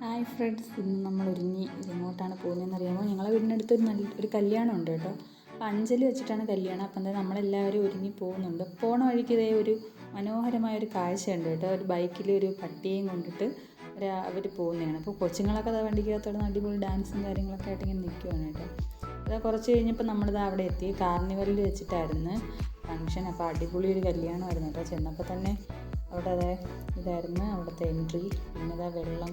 Hi friends, ഇന്ന് നമ്മൾ ഒരുങ്ങി ഇതെങ്ങോട്ടാണ് പോകുന്നതെന്ന് അറിയാമോ? ഞങ്ങളെ വീടിനടുത്ത് ഒരു കല്യാണം ഉണ്ട് കേട്ടോ. അപ്പോൾ അഞ്ചല് വെച്ചിട്ടാണ് കല്യാണം. അപ്പം എന്താ നമ്മളെല്ലാവരും ഒരുങ്ങി പോകുന്നുണ്ട്. പോണ വഴിക്ക് ഇതേ ഒരു മനോഹരമായൊരു കാഴ്ചയുണ്ട് കേട്ടോ. ഒരു ബൈക്കിൽ ഒരു പട്ടിയെയും കൊണ്ടിട്ട് അവർ പോകുന്നതാണ്. അപ്പോൾ കൊച്ചുങ്ങളൊക്കെ അത് വണ്ടിക്കകത്തോടെ അടിപൊളി ഡാൻസും കാര്യങ്ങളൊക്കെ ആയിട്ട് ഇങ്ങനെ നിൽക്കുവാണ് കേട്ടോ. അത് കുറച്ച് കഴിഞ്ഞപ്പോൾ നമ്മളിത് അവിടെ എത്തി. കാർണിവലിൽ വെച്ചിട്ടായിരുന്നു ഫങ്ഷൻ. അപ്പോൾ അടിപൊളി ഒരു കല്യാണമായിരുന്നു കേട്ടോ. ചെന്നപ്പോൾ തന്നെ അവിടെ ഇതായിരുന്നു അവിടുത്തെ എൻട്രി. പിന്നെ വെള്ളം,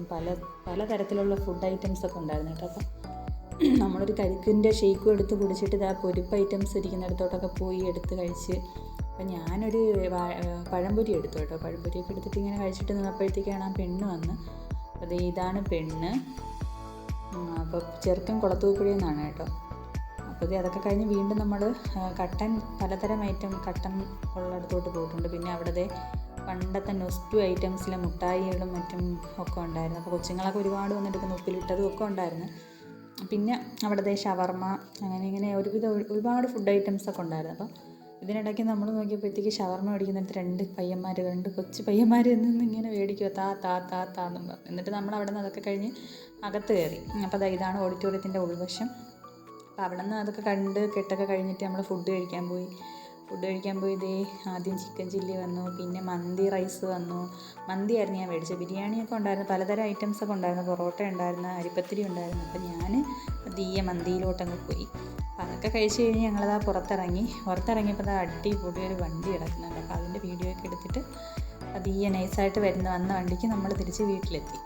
പലതരത്തിലുള്ള ഫുഡ് ഐറ്റംസൊക്കെ ഉണ്ടായിരുന്നു കേട്ടോ. അപ്പം നമ്മളൊരു കരിക്കിൻ്റെ ഷേക്കും എടുത്ത് കുടിച്ചിട്ട് പൊരിപ്പ് ഐറ്റംസ് ഇരിക്കുന്നിടത്തോട്ടൊക്കെ പോയി എടുത്ത് കഴിച്ച്. അപ്പം ഞാനൊരു പഴംപൊരി എടുത്തു കേട്ടോ. പഴംപൊരിയൊക്കെ എടുത്തിട്ട് ഇങ്ങനെ കഴിച്ചിട്ട് നിന്നപ്പോഴത്തേക്കാണ് ആ പെണ്ണ് വന്ന്. അപ്പോൾ ഇതാണ് പെണ്ണ്. അപ്പോൾ ചെറുക്കൻ കുളത്തൂപ്പുഴയിൽ നിന്നാണ് കേട്ടോ. അപ്പോൾ അതൊക്കെ കഴിഞ്ഞ് വീണ്ടും നമ്മൾ പലതരം കട്ടൻ ഉള്ളിടത്തോട്ട് പോയിട്ടുണ്ട്. പിന്നെ അവിടെ പണ്ടത്തെ നൊസ്റ്റു ഐറ്റംസിലെ മുട്ടായികളും മറ്റും ഒക്കെ ഉണ്ടായിരുന്നു. അപ്പോൾ കൊച്ചുങ്ങളൊക്കെ ഒരുപാട് വന്നിട്ട് ഉപ്പിലിട്ടതും ഒക്കെ ഉണ്ടായിരുന്നു. പിന്നെ അവിടെ ഷവർമ്മ, ഇങ്ങനെ ഒരുപാട് ഫുഡ് ഐറ്റംസൊക്കെ ഉണ്ടായിരുന്നു. അപ്പോൾ ഇതിനിടയ്ക്ക് നമ്മൾ നോക്കിയപ്പോഴത്തേക്ക് ഷവർമ്മ മേടിക്കുന്നിടത്ത് രണ്ട് കൊച്ചു പയ്യന്മാർ നിന്ന് ഇങ്ങനെ മേടിക്കുക, താന്നും പറഞ്ഞു. എന്നിട്ട് നമ്മൾ അവിടെ നിന്ന് അതൊക്കെ കഴിഞ്ഞ് അകത്ത് കയറി. അപ്പോൾ ഇതാണ് ഓഡിറ്റോറിയത്തിൻ്റെ ഉൾവശം. അപ്പോൾ അവിടെ നിന്ന് അതൊക്കെ കണ്ട് കെട്ടൊക്കെ കഴിഞ്ഞിട്ട് നമ്മൾ ഫുഡ് കഴിക്കാൻ പോയി. ആദ്യം ചിക്കൻ ചില്ലി വന്നു, പിന്നെ മന്തി റൈസ് വന്നു. മന്തിയായിരുന്നു ഞാൻ മേടിച്ചത്. ബിരിയാണിയൊക്കെ ഉണ്ടായിരുന്നു, പലതരം ഐറ്റംസൊക്കെ ഉണ്ടായിരുന്നു. പൊറോട്ട ഉണ്ടായിരുന്നു, അരിപ്പത്തിരി ഉണ്ടായിരുന്നു. അപ്പോൾ ഞാൻ മന്തിയിലോട്ടങ്ങ് പോയി. അപ്പോൾ അതൊക്കെ കഴിച്ച് കഴിഞ്ഞ് ഞങ്ങളതാ പുറത്തിറങ്ങിയപ്പോൾ അടിപൊളി ഒരു വണ്ടി കിടക്കുന്നുണ്ട്. അപ്പോൾ അതിൻ്റെ വീഡിയോ ഒക്കെ എടുത്തിട്ട് നൈസായിട്ട് വന്ന വണ്ടിക്ക് നമ്മൾ തിരിച്ച് വീട്ടിലെത്തി.